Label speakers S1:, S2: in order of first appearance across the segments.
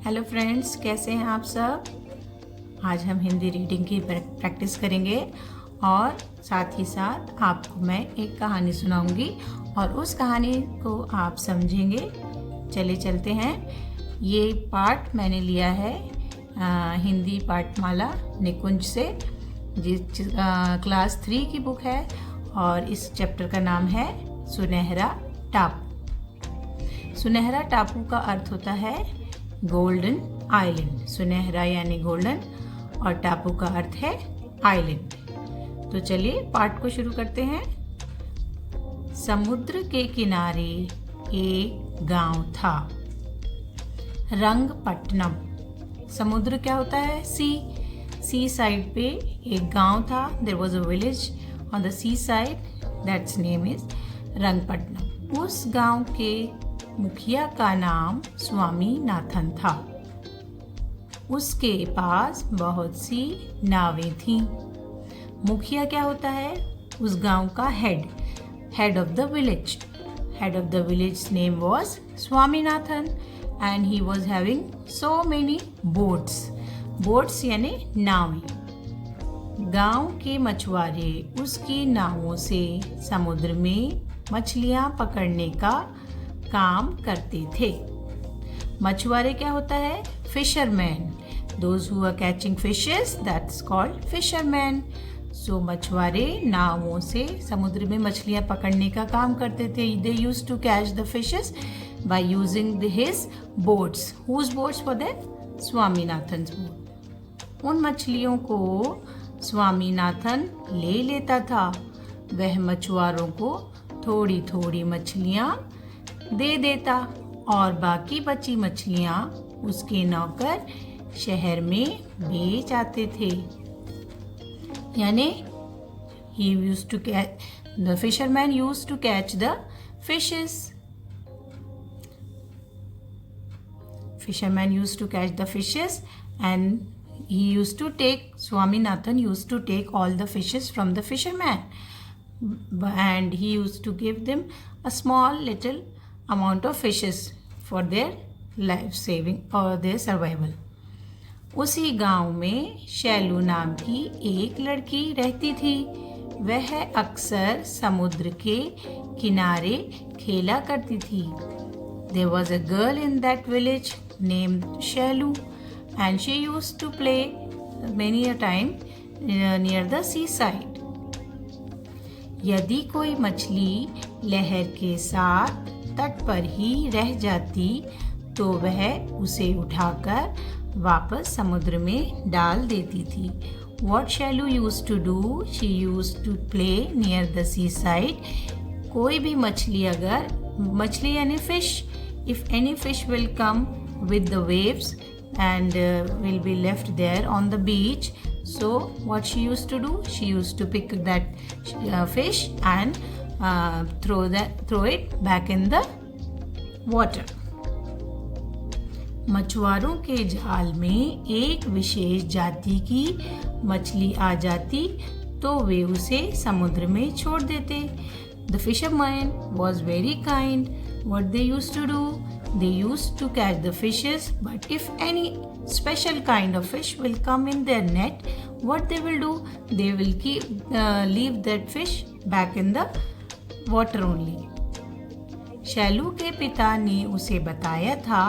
S1: Hello friends, कैसे हैं आप सब। आज हम हिंदी रीडिंग की प्रैक्टिस करेंगे और साथ ही साथ आपको मैं एक कहानी सुनाऊंगी और उस कहानी को आप समझेंगे। चले चलते हैं। ये पाठ मैंने लिया है हिंदी पाठमाला निकुंज से, जिस क्लास 3 की बुक है और इस चैप्टर का नाम है सुनहरा टापू। सुनहरा टापू का अर्थ होता है गोल्डन आइलैंड। सुनहरा यानी गोल्डन और टापू का अर्थ है आइलैंड। तो चलिए पाठ को शुरू करते हैं। समुद्र के किनारे एक गांव था, रंगपट्टनम। समुद्र क्या होता है? सी साइड पे एक गांव था। There was a village on the sea side, that's name is Rangapattanam. उस गांव के मुखिया का नाम स्वामीनाथन था। उसके पास बहुत सी नावें थीं। मुखिया क्या होता है? उस गांव का head of the village. Head of the village name was Swaminathan and he was having so many boats यानी नावें। गांव के मछुआरे उसकी नावों से समुद्र में मछलियां पकड़ने का काम करते थे। मछुआरे क्या होता है? Fisherman. Those who are catching fishes, that's called fisherman. So मछुआरे नावों से समुद्र में मछलियां पकड़ने का काम करते थे। They used to catch the fishes by using his boats. Whose boats were there? Swaminathan's boat. उन मछलियों को स्वामीनाथन ले लेता था। वह मछुआरों को थोड़ी थोड़ी मछलियां दे देता और बाकी बची मछलियां उसके नौकर शहर में बेच आते थे। यानी the fisherman used to catch the fishes. Fisherman used to catch the fishes and Swaminathan used to take all the fishes from the fisherman and he used to give them a small little amount of fishes for their life saving or their survival. उसी गांव में शैलू नाम की एक लड़की रहती थी। वह अक्सर समुद्र के किनारे खेला करती थी। There was a girl in that village named Shailu and she used to play many a time near the seaside. यदि कोई मछली लहर के साथ तट पर ही रह जाती तो वह उसे उठाकर वापस समुद्र में डाल देती थी। What Shailu used to do? She used to play near the seaside. कोई भी मछली यानी fish, if any fish will come with the waves and will be left there on the beach, so what she used to do? She used to pick that fish and throw it back in the water. मछुआरों के जाल में एक विशेष जाति की मछली आ जाती तो वे उसे समुद्र में छोड़ देते। The fisherman was very kind. What they used to do? They used to catch the fishes, but if any special kind of fish will come in their net, what they will do? They will leave that fish back in the water only. Shailu के पिता ने उसे बताया था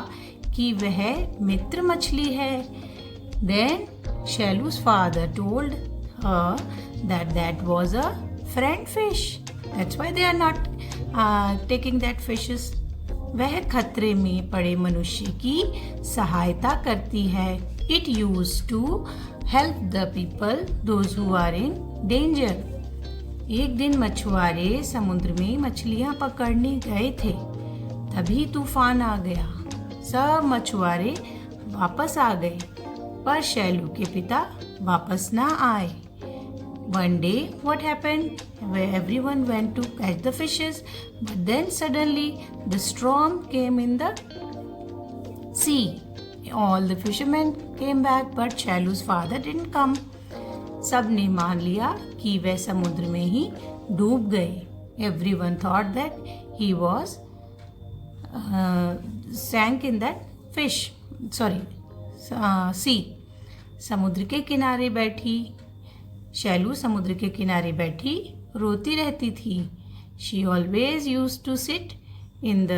S1: कि वह मित्र मछली है। Then Shailu's father told her that was a friend fish. That's why they are not taking that fishes. वह खतरे में पड़े मनुष्य की सहायता करती है। It used to help the people, those who are in danger. एक दिन मछुआरे समुद्र में मछलियां पकड़ने गए थे। तभी तूफान आ गया। सब मछुआरे वापस आ गए पर शैलू के पिता वापस ना आए। One day what happened? Everyone went to catch the fishes, but then suddenly the storm came in the sea. All the fishermen came back, but Shailu's father didn't come. सब ने मान लिया कि वह समुद्र में ही डूब गए। Everyone thought that he was sank in that fish सी समुद्र के किनारे बैठी। शैलू समुद्र के किनारे बैठी रोती रहती थी। She always use to sit in the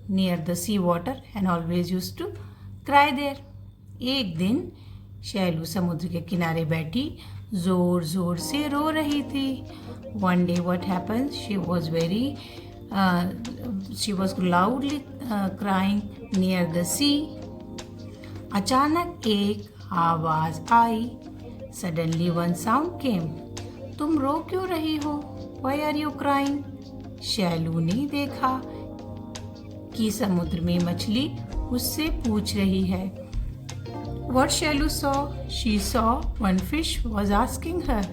S1: near the sea water and always use to cry there. एक दिन शैलू समुद्र के किनारे बैठी जोर जोर से रो रही थी। One day what happens, she was loudly crying near the sea. अचानक एक आवाज आई। Suddenly one sound came. तुम रो क्यों रही हो? Why are you crying? Shailu ने देखा कि समुद्र में मछली उससे पूछ रही है। What Shailu saw? She saw one fish was asking her.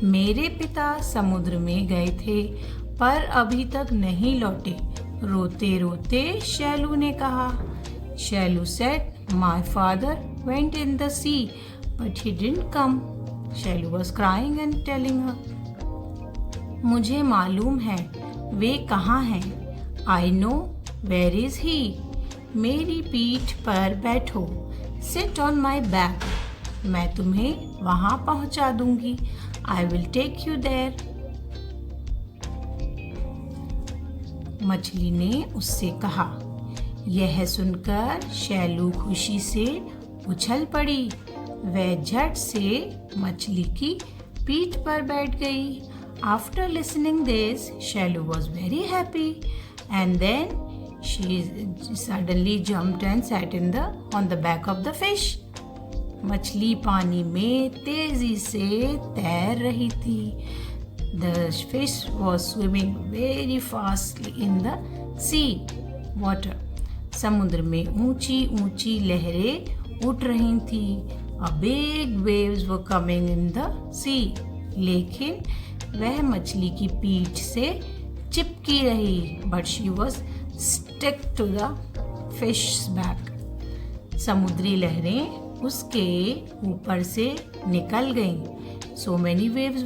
S1: मेरे पिता समुद्र में गए थे पर अभी तक नहीं लौटे। रोते रोते शैलू ने कहा। Shailu said, My father went in the sea, but he didn't come. Shailu was crying and telling her. मुझे मालूम है वे कहाँ हैं। I know where is he. मेरी पीठ पर बैठो। Sit on my back. मैं तुम्हें वहाँ पहुँचा दूंगी। I will take you there. मछली ने उससे कहा। यह सुनकर शैलू खुशी से उछल पड़ी। वह झट से मछली की पीठ पर बैठ गई। After listening this, Shailu was very happy, and then she suddenly jumped and sat on the back of the fish. मछली पानी में तेजी से तैर रही थी। The fish was swimming very fastly in the sea water. समुद्र में ऊंची ऊंची लहरें उठ रही थी। A big waves were coming in the sea. लेकिन वह मछली की पीठ से चिपकी रही। But she was stuck to the fish's back. समुद्री लहरें उसके ऊपर से निकल गईं। So many waves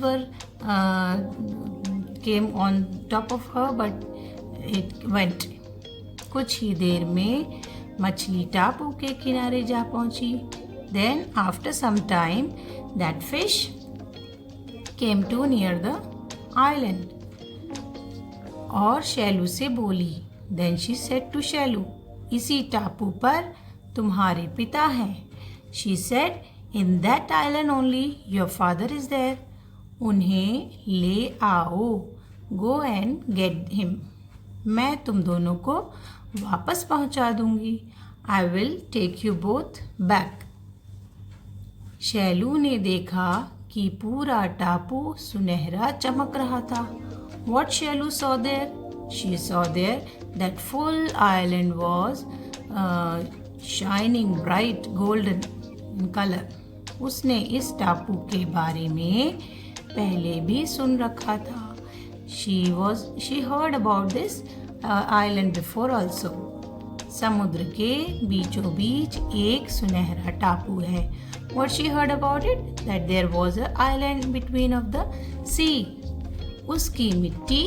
S1: came on top of her, but it went. कुछ ही देर में मछली टापू के किनारे जा पहुंची। Then after some time, that fish came too near the island. और शैलू से बोली। Then she said to Shailu, इसी टापू पर तुम्हारे पिता हैं। She said, in that island only your father is there. उन्हें ले आओ। Go and get him. मैं तुम दोनों को वापस पहुंचा दूंगी। I will take you both back. Shailu ने देखा कि पूरा टापू सुनहरा चमक रहा था। What Shailu saw there? She saw there that full island was shining bright golden in color. उसने इस टापू के बारे में पहले भी सुन रखा था। She heard about this island before also. समुद्र के बीचों बीच एक सुनहरा टापू है। What she heard about it? That there was an island between of the sea. उसकी मिट्टी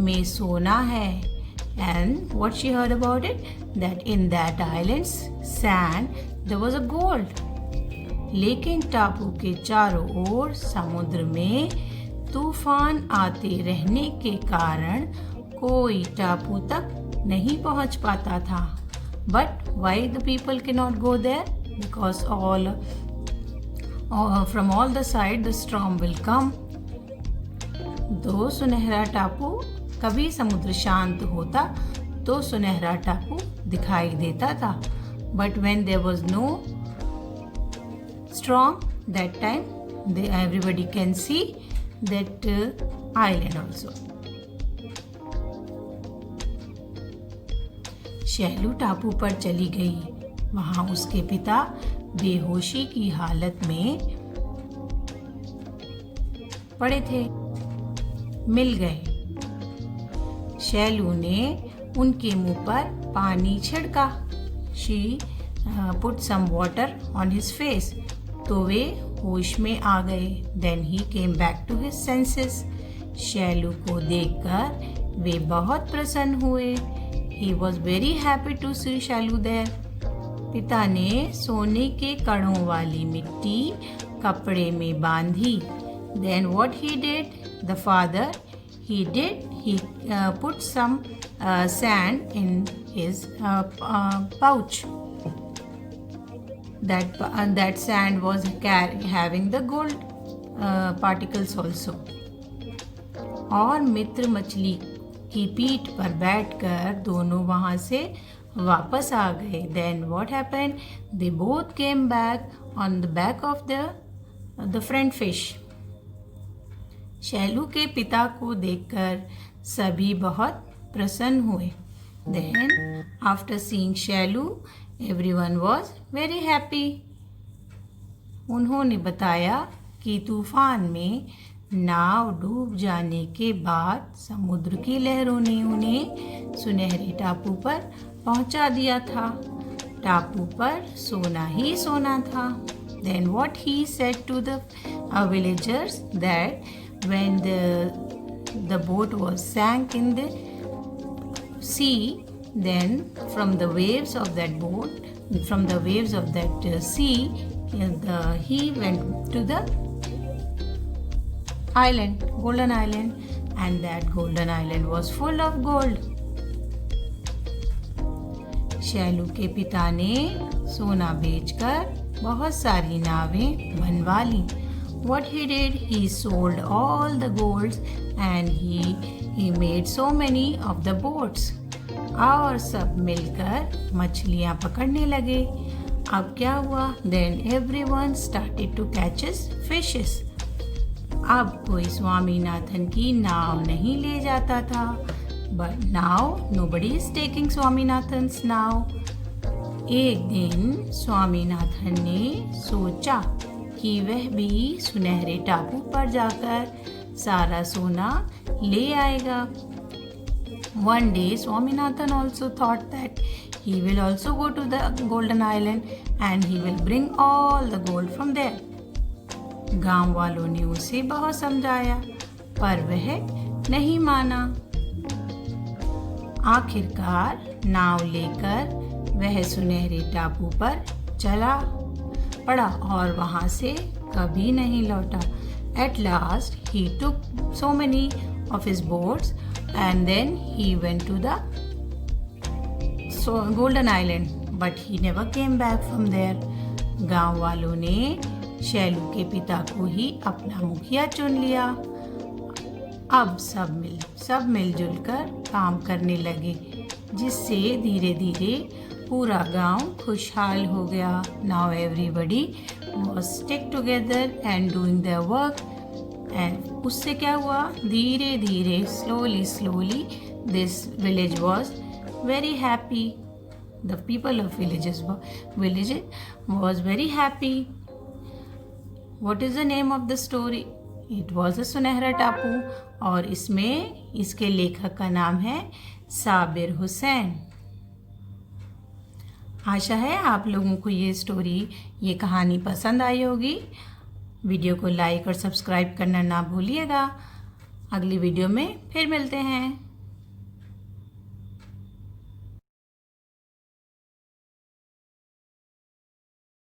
S1: में सोना है। And what she heard about it? That in that island's sand there was a gold. लेकिन टापू के चारों ओर समुद्र में तूफान आते रहने के कारण कोई टापू तक नहीं पहुंच पाता था। But why the people cannot go there? Because from all the side the storm will come. दो सुनहरा टापू, कभी समुद्र शांत होता तो सुनहरा टापू दिखाई देता था। But when there was no storm, that time everybody can see that island also. Shailu टापू पर चली गई। वहां उसके पिता बेहोशी की हालत में पड़े थे। मिल गए। शैलू ने उनके मुंह पर पानी छिड़का। She put some water on his face. तो वे होश में आ गए। Then he came back to his senses. Shailu को देखकर वे बहुत प्रसन्न हुए। He was very happy to see Shailu there. पिता ने सोने के कणों वाली मिट्टी कपड़े में बांधी. Then what he did? The father, he put some sand in his pouch. That sand was having the gold particles also. और मित्र मछली की पीठ पर बैठकर दोनों वहाँ से वापस आ गए. Then what happened? They both came back on the back of the friend fish. Shailu के पिता को देखकर सभी बहुत प्रसन्न हुए. Then after seeing Shailu, everyone was very happy. उन्होंने बताया कि तूफान में नाव डूब जाने के बाद समुद्र की लहरों ने उन्हें सुनहरे टापू पर पहुंचा दिया था. टापू पर सोना ही सोना था. Then what he said to the villagers that when the boat was sank in the sea, then from the waves of that sea, he went to the island, Golden Island, and that Golden Island was full of gold. Shailu के पिता ने सोना बेचकर बहुत सारी नावें बनवा ली. What he did? He sold all the golds and he made so many of the boats. और सब मिलकर मछलियाँ पकड़ने लगे. अब क्या हुआ? Then everyone started to catch fishes. अब कोई स्वामीनाथन की नाव नहीं ले जाता था. But now nobody is taking स्वामीनाथन्स नाव. एक दिन स्वामीनाथन ने सोचा कि वह भी सुनहरे टापू पर जाकर सारा सोना ले आएगा. One day Swaminathan also thought that he will also go to the Golden Island and he will bring all the gold from there. गांव वालों ने उसे बहुत समझाया पर वह नहीं माना. आखिरकार नाव लेकर वह सुनहरे टापू पर चला पड़ा और वहां से कभी नहीं लौटा. At last he took so many of his boats and then he went to the Golden Island, but he never came back from there. गांव वालों ने शैलू के पिता को ही अपना मुखिया चुन लिया. अब सब मिलजुल कर काम करने लगे जिससे धीरे धीरे पूरा गांव खुशहाल हो गया. Now everybody was stick together and doing their work. And उससे क्या हुआ? धीरे धीरे slowly this village was very happy. The people of village was very happy. What is the name of the story? It was a सुनहरा टापू और इसमें इसके लेखक का नाम है साबिर हुसैन. आशा है आप लोगों को ये कहानी पसंद आई होगी. वीडियो को लाइक और सब्सक्राइब करना ना भूलिएगा. अगली वीडियो में फिर मिलते हैं.